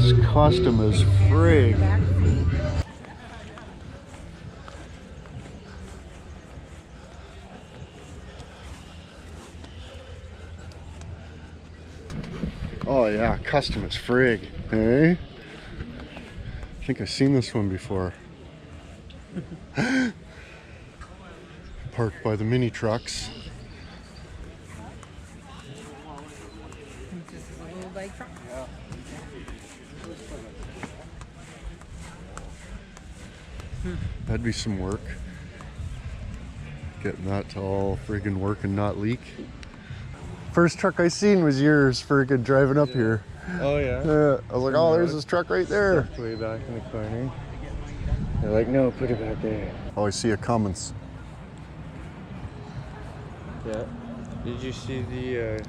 is custom as frig. Oh yeah, custom as frig. Hey? I think I've seen this one before. Parked by the mini trucks. This is a little bike truck. That'd be some work. Getting that to all friggin' work and not leak. First truck I seen was yours, friggin' driving up here. Oh yeah? I was like, oh, there's this truck right there. Way back in the corner. They're like, no, put it back there. Oh, I see a Cummins. Yeah. Did you see the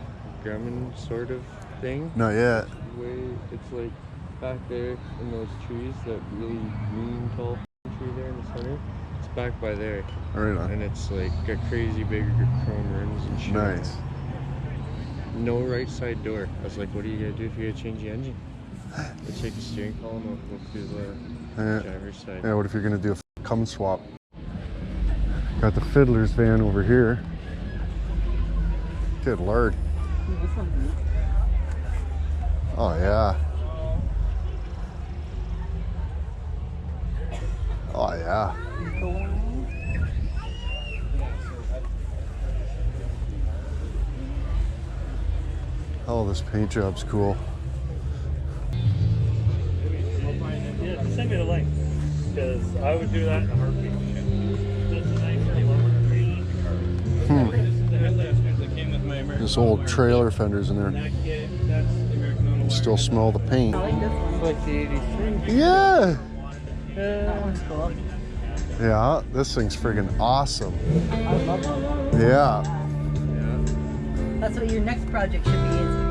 Grumman sort of thing? Not yet. It's like back there in those trees, that really green tall tree there in the center. It's back by there. Right on. And it's like a crazy big chrome rims and shit. Nice. No right side door. I was like, what are you gonna do if you gotta change the engine? We'll take the steering column off, go through the driver's side. Yeah, what if you're gonna do a Cummins swap? Got the Fiddler's van over here. Good lord. Oh yeah. Oh yeah. Oh, this paint job's cool. Yeah, send me the link, because I would do that in a heartbeat. That's a nice This old trailer fenders in there. You still smell the paint. It's like the 83. Yeah. That one's cool. Yeah, this thing's friggin' awesome. I love it. Yeah. That's what your next project should be is.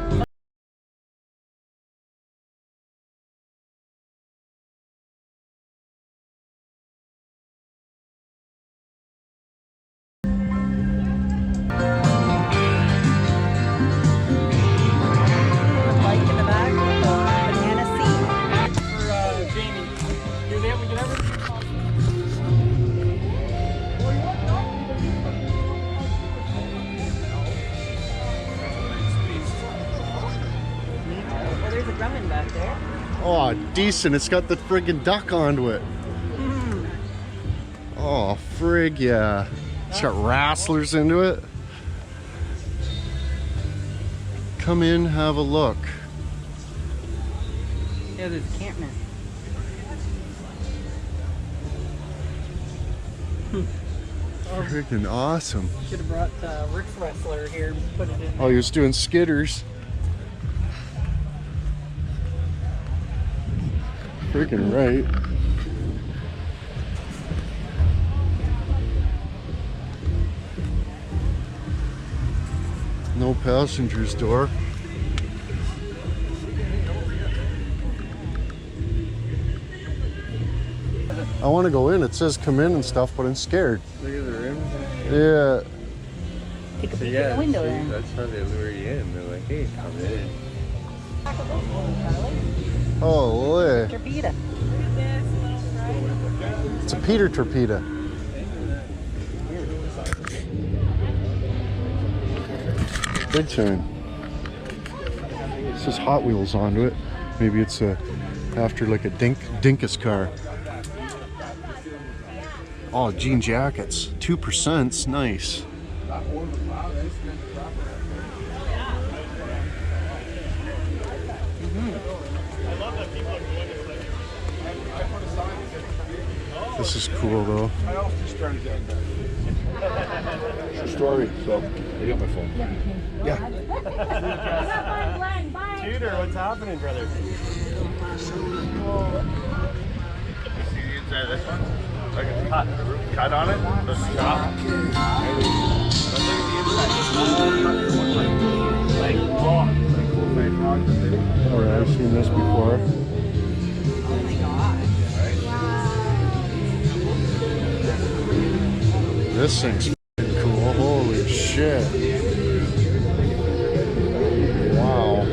Bike in the back, banana seat. For Jamie. Do they have we can ever? Well, there's a Grumman back there. Oh, decent. It's got the friggin' duck onto it. Oh, frig, yeah. It's got wrestlers into it. Come in, have a look. Yeah, there's a campman. Freaking awesome. Should have brought Rick's Wrestler here and put it in. Oh, he was doing skitters. Freaking right. No passenger's door. I want to go in. It says come in and stuff, but I'm scared. Look at the rims. Yeah. Take a peek at the window see, then. that's how they lure you in. They're like, hey, come in. Holy. Torpedo. It's a Peter torpedo. Big time. It says Hot Wheels onto it. Maybe it's after like a Dinkus car. Oh, jean jackets. 2%'s nice. This is cool though. It's a story, so I got my phone. Yeah. Tudor, what's happening, brother? See the inside of this one? Like it's cut. The roof cut on it. The stop. But look at the inside. Like, oh, like cool face rock. Alright, I've seen this before. Oh my god. This thing's f***ing cool. Holy shit. Wow.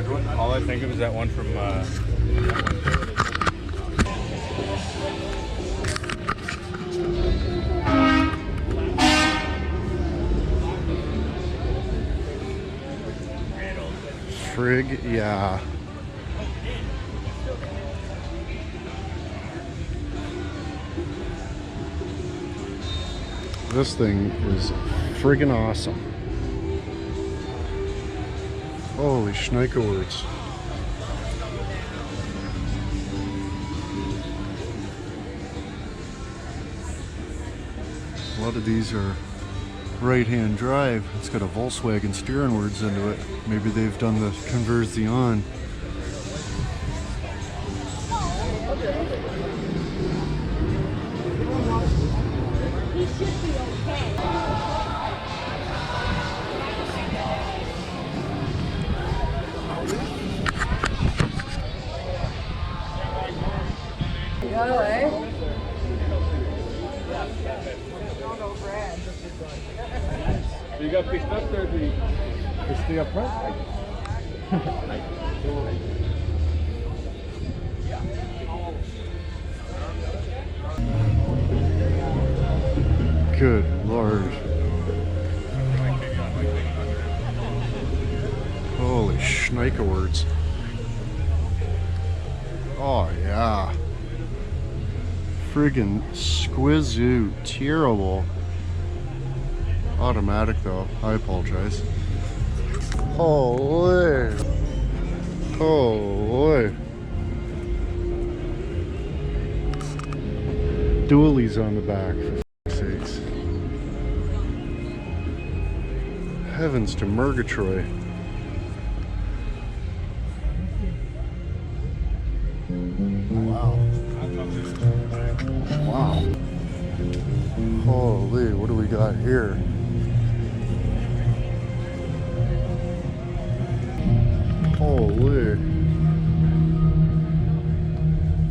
garage one. All I think of is that one from Frig, yeah. This thing is friggin' awesome. Holy schnickerworts. A lot of these are right-hand drive. It's got a Volkswagen steering words into it. Maybe they've done the conversion. He should be okay. You got picked up there to stay up front? Good Lord. Holy schnickerworts. Oh yeah. Friggin' squizoo. Terrible. Automatic though. I apologize. Holy. Holy. Dualies on the back, for f***ing sakes. Heavens to Murgatroyd. Wow. Wow. Holy, what do we got here? Holy.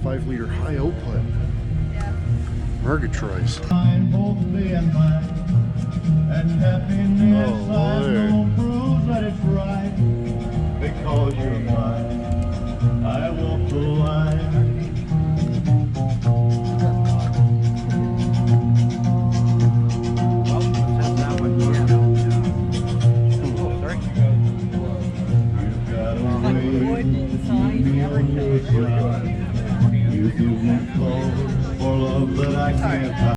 5-liter high output. Murgatroyds. Because you're mine, I walk the line. You give me cause for love that I can't hide.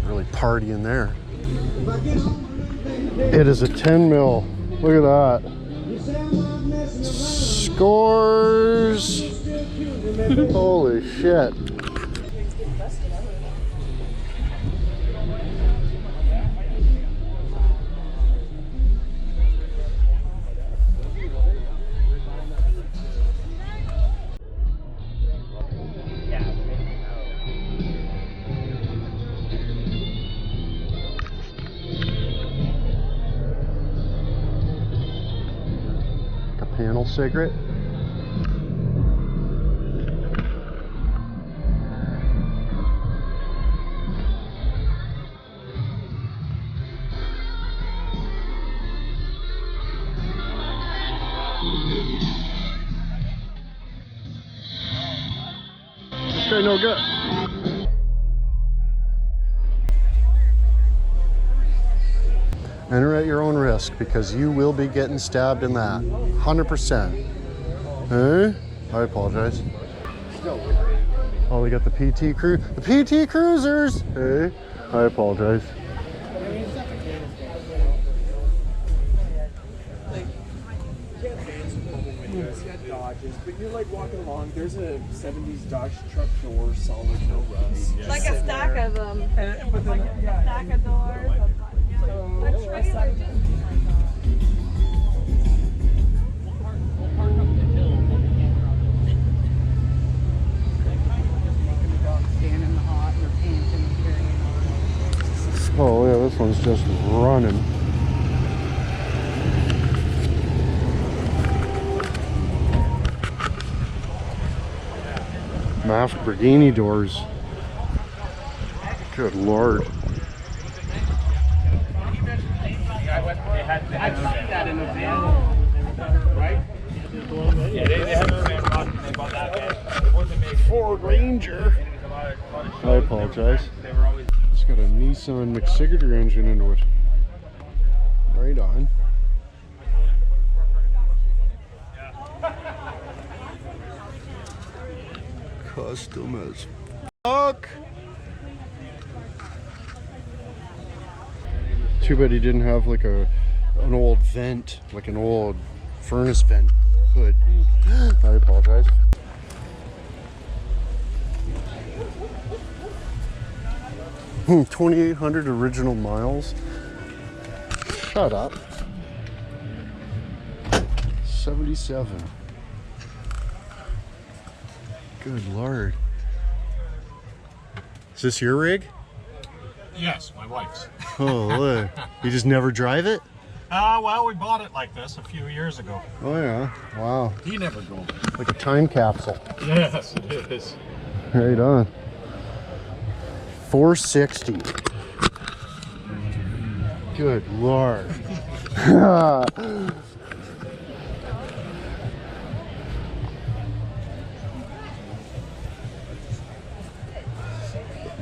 Really partying there. It is a 10 mil. Look at that. Scores! Holy shit. Panel cigarette. Okay, no good. Enter at your own risk because you will be getting stabbed in that. 100%. Hey? I apologize. Oh, we got the PT crew. The PT cruisers! Hey? I apologize. But you're like walking along, there's a 70s Dodge truck door, solid, no rust. Like a stack of them. But then, like a stack of doors. A trailer just. Oh yeah, this one's just running. Lamborghini doors. Good Lord. I've seen that in a van, right? Yeah, they had the same rock and they bought that van. It wasn't made Ford Ranger. I apologize. It's got a Nissan McSiggerter engine into it. Right on. Custom as fuck. Too bad he didn't have like an old vent, like an old furnace vent hood. I apologize. Hmm, 2,800 original miles. Shut up. 77. Good Lord. Is this your rig? Yes, my wife's. Oh, look. You just never drive it? Well, we bought it like this a few years ago. Oh, yeah. Wow. He never drove it. Like a time capsule. Yes, it is. Right on. 460. Good Lord.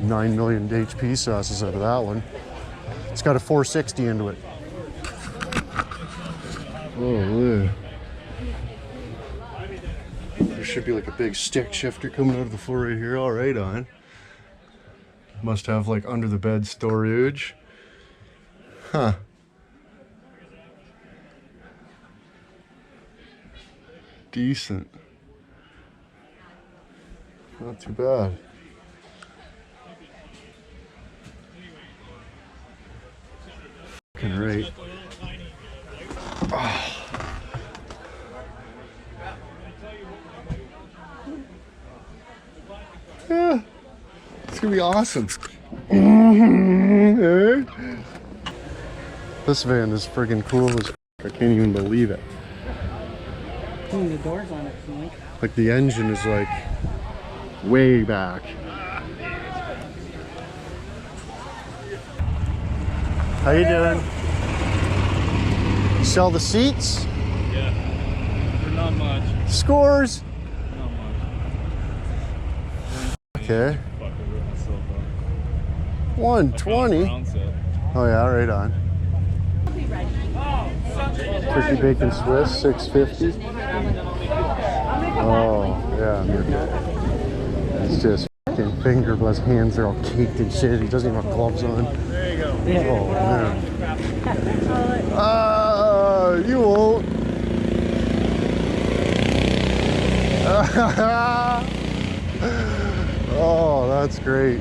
$9 million HP sauces out of that one. It's got a 460 into it. Oh, there should be like a big stick shifter coming out of the floor right here. All right, on. Must have like under the bed storage. Huh. Decent. Not too bad. Fucking right. Oh. Yeah. It's gonna be awesome. This van is friggin' cool as f. I can't even believe it. The doors on it, like the engine is like way back. How you doing? You sell the seats? Yeah. For not much. Scores? Not much. Okay. Fuck, I wrote myself up. 120. Oh yeah, right on. Turkey bacon Swiss, 650. Oh yeah, it's just fucking fingerless hands. They're all caked and shit. He doesn't even have gloves on. There you go. Oh man. You won't. Oh, that's great.